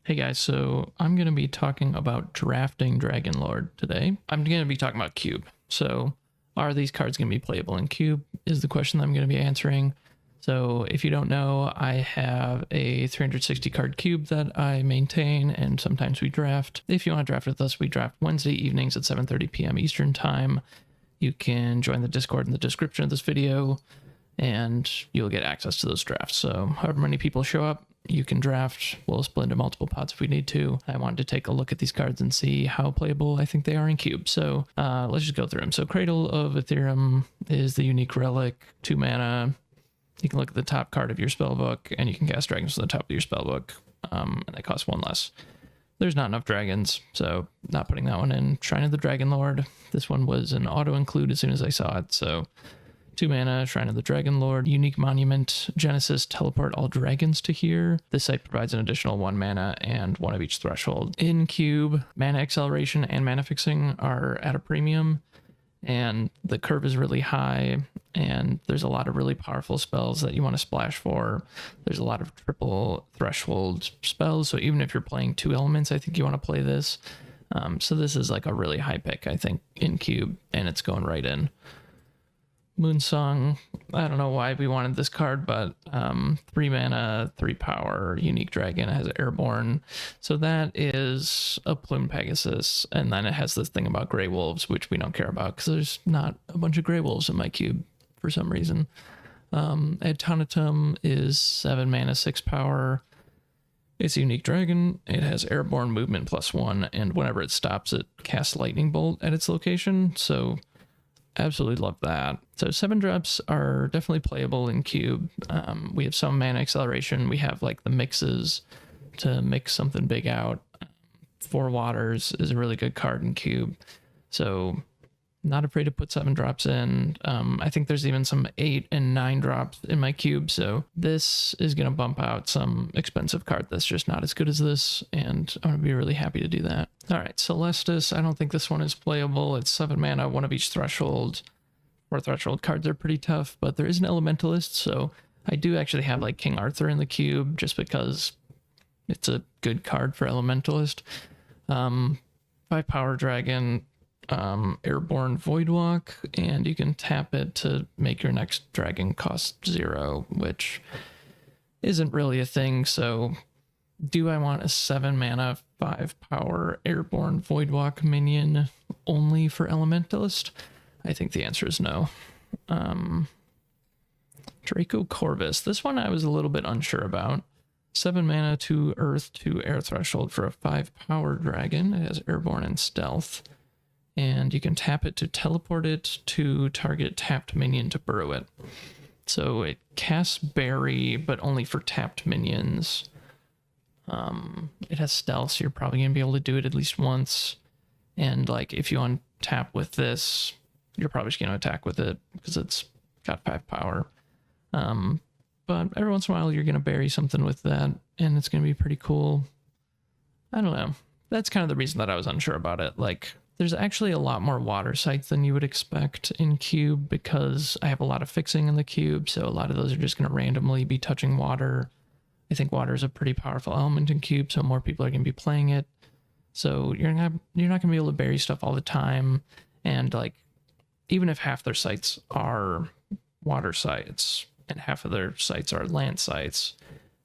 Hey guys, so I'm going to be talking about drafting Dragonlord today. I'm going to be talking about Cube. So, are these cards going to be playable in Cube? Is the question that I'm going to be answering. So, if you don't know, I have a 360 card cube that I maintain, and sometimes we draft. If you want to draft with us, we draft Wednesday evenings at 7:30 p.m. Eastern Time. You can join the Discord in the description of this video, and you'll get access to those drafts. So, however many people show up, you can draft. We'll split into multiple pots if we need to. I wanted to take a look at these cards and see how playable I think they are in Cube. So let's just go through them. So Cradle of Ethereum is the unique relic, 2 mana. You can look at the top card of your spellbook, and you can cast dragons from the top of your spellbook, and they cost 1 less. There's not enough dragons, so not putting that one in. Shrine of the Dragonlord. This one was an auto-include as soon as I saw it, so 2 mana, Shrine of the Dragonlord, unique monument, Genesis, teleport all dragons to here. This site provides an additional 1 mana and 1 of each threshold. In Cube, mana acceleration and mana fixing are at a premium, and the curve is really high, and there's a lot of really powerful spells that you want to splash for. There's a lot of triple threshold spells, so even if you're playing 2 elements, I think you want to play this. So this is like a really high pick, I think, in Cube, and it's going right in. Moonsong, I don't know why we wanted this card, but 3 mana, 3 power, unique dragon. It has airborne. So that is a Plume Pegasus. And then it has this thing about Grey Wolves, which we don't care about because there's not a bunch of Grey Wolves in my cube for some reason. Adtonatum is 7 mana, 6 power. It's a unique dragon. It has airborne movement +1, and whenever it stops, it casts Lightning Bolt at its location. So absolutely love that. So 7-drops are definitely playable in Cube. We have some mana acceleration. We have like the mixes to mix something big out. 4 Waters is a really good card in Cube. So not afraid to put 7-drops in. I think there's even some 8 and 9 drops in my cube. So this is going to bump out some expensive card that's just not as good as this. And I'm going to be really happy to do that. All right, Celestis. I don't think this one is playable. It's 7 mana, 1 of each threshold. 4 threshold cards are pretty tough, but there is an Elementalist. So I do actually have like King Arthur in the cube just because it's a good card for Elementalist. 5 power dragon. Airborne Voidwalk, and you can tap it to make your next dragon cost 0, which isn't really a thing. So do I want a 7 mana 5 power airborne Voidwalk minion only for Elementalist? I think the answer is no. Draco Corvus, this one I was a little bit unsure about. 7 mana, 2 earth, 2 air threshold for a 5 power dragon. It has airborne and stealth. And you can tap it to teleport it to target tapped minion to burrow it. So it casts Bury, but only for tapped minions. It has stealth, so you're probably going to be able to do it at least once. And like if you untap with this, you're probably just going to attack with it because it's got 5 power. But every once in a while, you're going to bury something with that, and it's going to be pretty cool. I don't know. That's kind of the reason that I was unsure about it. Like, there's actually a lot more water sites than you would expect in Cube because I have a lot of fixing in the cube, so a lot of those are just going to randomly be touching water. I think water is a pretty powerful element in Cube, so more people are going to be playing it. So you're not going to be able to bury stuff all the time, and like even if half their sites are water sites and half of their sites are land sites,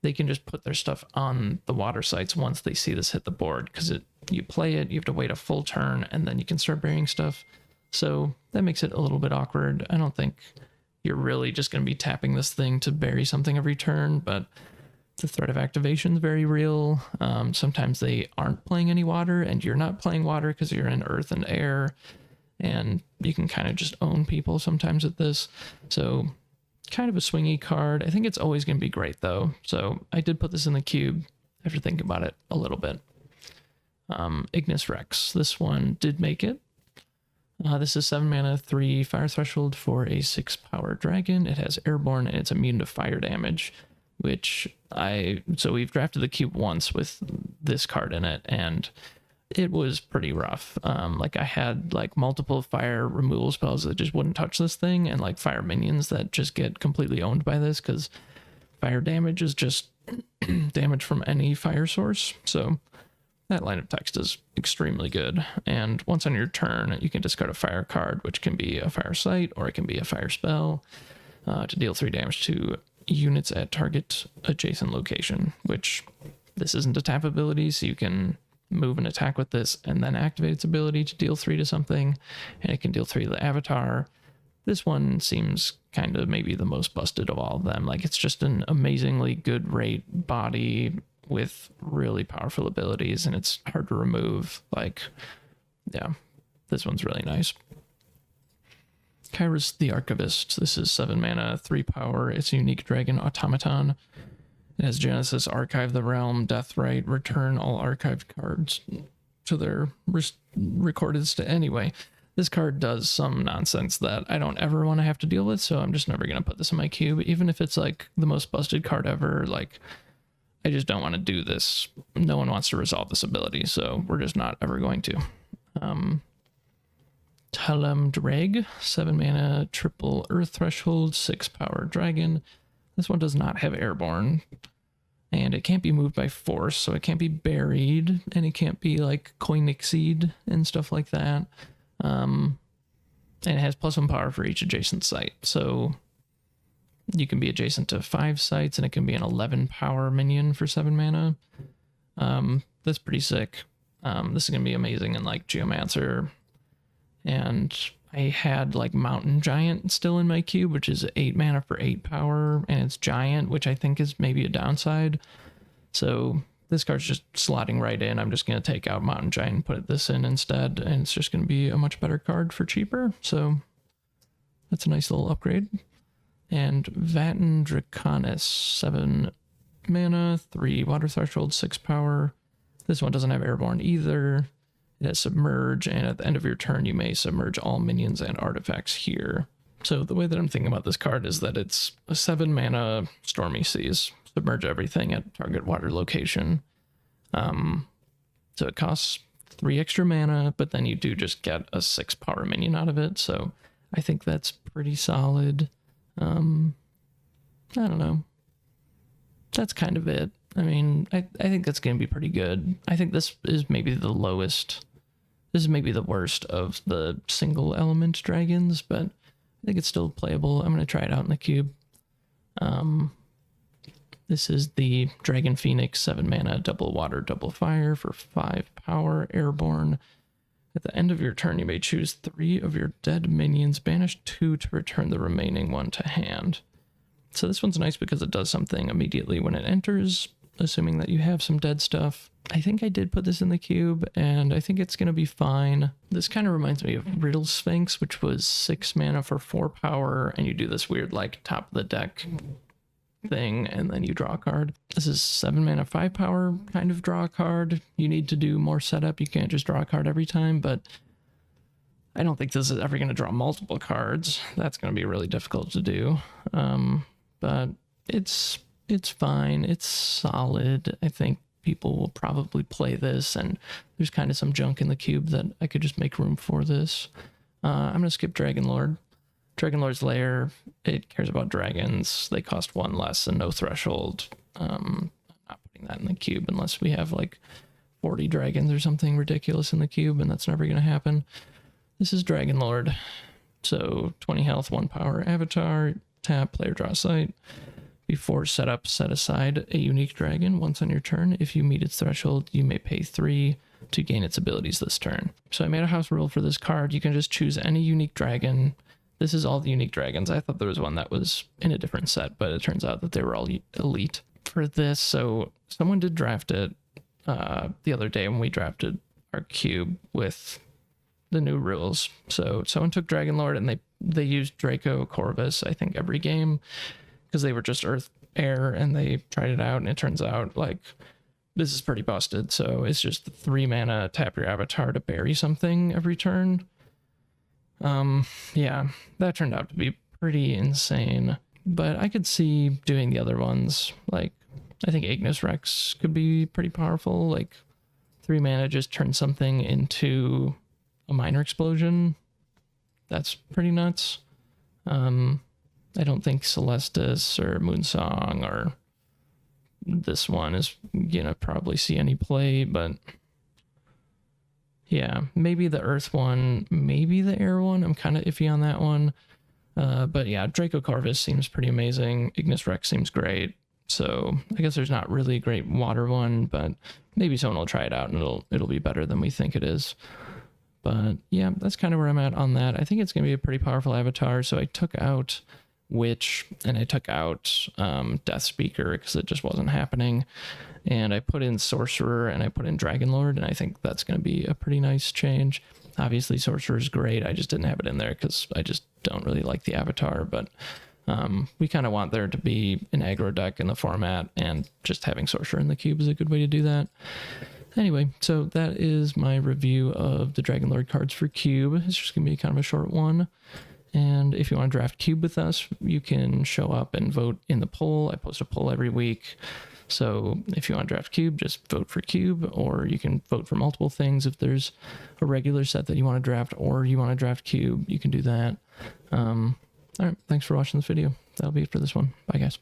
they can just put their stuff on the water sites once they see this hit the board, because you play it, you have to wait a full turn, and then you can start burying stuff. So that makes it a little bit awkward. I don't think you're really just going to be tapping this thing to bury something every turn, but the threat of activation is very real. Sometimes they aren't playing any water, and you're not playing water because you're in earth and air, and you can kind of just own people sometimes with this. So kind of a swingy card. I think it's always going to be great though. So I did put this in the cube after thinking about it a little bit. Ignis Rex. This one did make it. This is 7 mana, 3 fire threshold for a 6 power dragon. It has airborne and it's immune to fire damage, so we've drafted the cube once with this card in it, and it was pretty rough. Like I had like multiple fire removal spells that just wouldn't touch this thing, and like fire minions that just get completely owned by this because fire damage is just damage from any fire source. So that line of text is extremely good. And once on your turn, you can discard a fire card, which can be a fire site or it can be a fire spell, to deal 3 damage to units at target adjacent location, which this isn't a tap ability, so you can move and attack with this and then activate its ability to deal 3 to something, and it can deal 3 to the avatar. This one seems kind of maybe the most busted of all of them. Like, it's just an amazingly good rate body with really powerful abilities, and it's hard to remove. Like, yeah, this one's really nice. Kairos the Archivist. This is 7 mana, 3 power. It's a unique dragon automaton. It has Genesis, Archive the Realm, Deathrite, return all archived cards to their recorded state. Anyway, this card does some nonsense that I don't ever want to have to deal with, so I'm just never going to put this in my cube. Even if it's like the most busted card ever, like, I just don't want to do this. No one wants to resolve this ability, so we're just not ever going to. Talem Dreg, 7 mana, triple Earth Threshold, 6 power dragon. This one does not have airborne, and it can't be moved by force, so it can't be buried, and it can't be like Koinixied and stuff like that. And it has +1 power for each adjacent site, so you can be adjacent to 5 sites, and it can be an 11 power minion for 7 mana. That's pretty sick. This is gonna be amazing in like Geomancer. And I had like Mountain Giant still in my cube, which is 8 mana for 8 power, and it's giant, which I think is maybe a downside. So this card's just slotting right in. I'm just going to take out Mountain Giant and put this in instead, and it's just going to be a much better card for cheaper. So that's a nice little upgrade. And Vatten Draconis, 7 mana, 3 water threshold, 6 power. This one doesn't have airborne either. It has Submerge, and at the end of your turn, you may submerge all minions and artifacts here. So the way that I'm thinking about this card is that it's a 7 mana Stormy Seas. Submerge everything at target water location. So it costs 3 extra mana, but then you do just get a 6 power minion out of it. So I think that's pretty solid. I don't know. That's kind of it. I mean, I think that's going to be pretty good. I think this is maybe the lowest. This is maybe the worst of the single element dragons, but I think it's still playable. I'm going to try it out in the cube. This is the Dragon Phoenix, 7 mana, double water, double fire for 5 power, airborne. At the end of your turn, you may choose 3 of your dead minions, banish 2 to return the remaining 1 to hand. So this one's nice because it does something immediately when it enters, assuming that you have some dead stuff. I think I did put this in the cube, and I think it's going to be fine. This kind of reminds me of Riddle Sphinx, which was 6 mana for 4 power, and you do this weird, like, top of the deck thing, and then you draw a card. This is 7 mana, 5 power, kind of draw a card. You need to do more setup. You can't just draw a card every time, but I don't think this is ever going to draw multiple cards. That's going to be really difficult to do. But it's fine. It's solid. I think people will probably play this, and there's kind of some junk in the cube that I could just make room for this. I'm going to skip Dragonlord. Dragonlord's Lair, it cares about dragons. They cost 1 less and no threshold. I'm not putting that in the cube unless we have like 40 dragons or something ridiculous in the cube, and that's never going to happen. This is Dragonlord. So 20 health, 1 power avatar, tap, player draw a site. Before setup, set aside a unique dragon once on your turn. If you meet its threshold, you may pay 3 to gain its abilities this turn. So I made a house rule for this card. You can just choose any unique dragon. This is all the unique dragons. I thought there was one that was in a different set, but it turns out that they were all elite for this. So someone did draft it the other day when we drafted our cube with the new rules. So someone took Dragonlord and they used Draco, Corvus, I think every game, because they were just earth air, and they tried it out, and it turns out like this is pretty busted. So it's just 3 mana, tap your avatar to bury something every turn. Yeah, that turned out to be pretty insane, but I could see doing the other ones. Like, I think Ignis Rex could be pretty powerful. Like, 3 mana just turn something into a minor explosion. That's pretty nuts. I don't think Celestis or Moonsong or this one is gonna probably see any play, but yeah, maybe the earth one, maybe the air one. I'm kind of iffy on that one. But yeah, Draco Corvus seems pretty amazing. Ignis Rex seems great. So I guess there's not really a great water one, but maybe someone will try it out and it'll be better than we think it is. But yeah, that's kind of where I'm at on that. I think it's going to be a pretty powerful avatar. So I took out Witch and I took out Death Speaker because it just wasn't happening. And I put in Sorcerer and I put in Dragonlord, and I think that's going to be a pretty nice change. Obviously, Sorcerer is great. I just didn't have it in there because I just don't really like the avatar, but we kind of want there to be an aggro deck in the format, and just having Sorcerer in the cube is a good way to do that. Anyway, so that is my review of the Dragonlord cards for Cube. It's just going to be kind of a short one. And if you want to draft Cube with us, you can show up and vote in the poll. I post a poll every week. So if you want to draft Cube, just vote for Cube, or you can vote for multiple things. If there's a regular set that you want to draft, or you want to draft Cube, you can do that. All right, thanks for watching this video. That'll be it for this one. Bye, guys.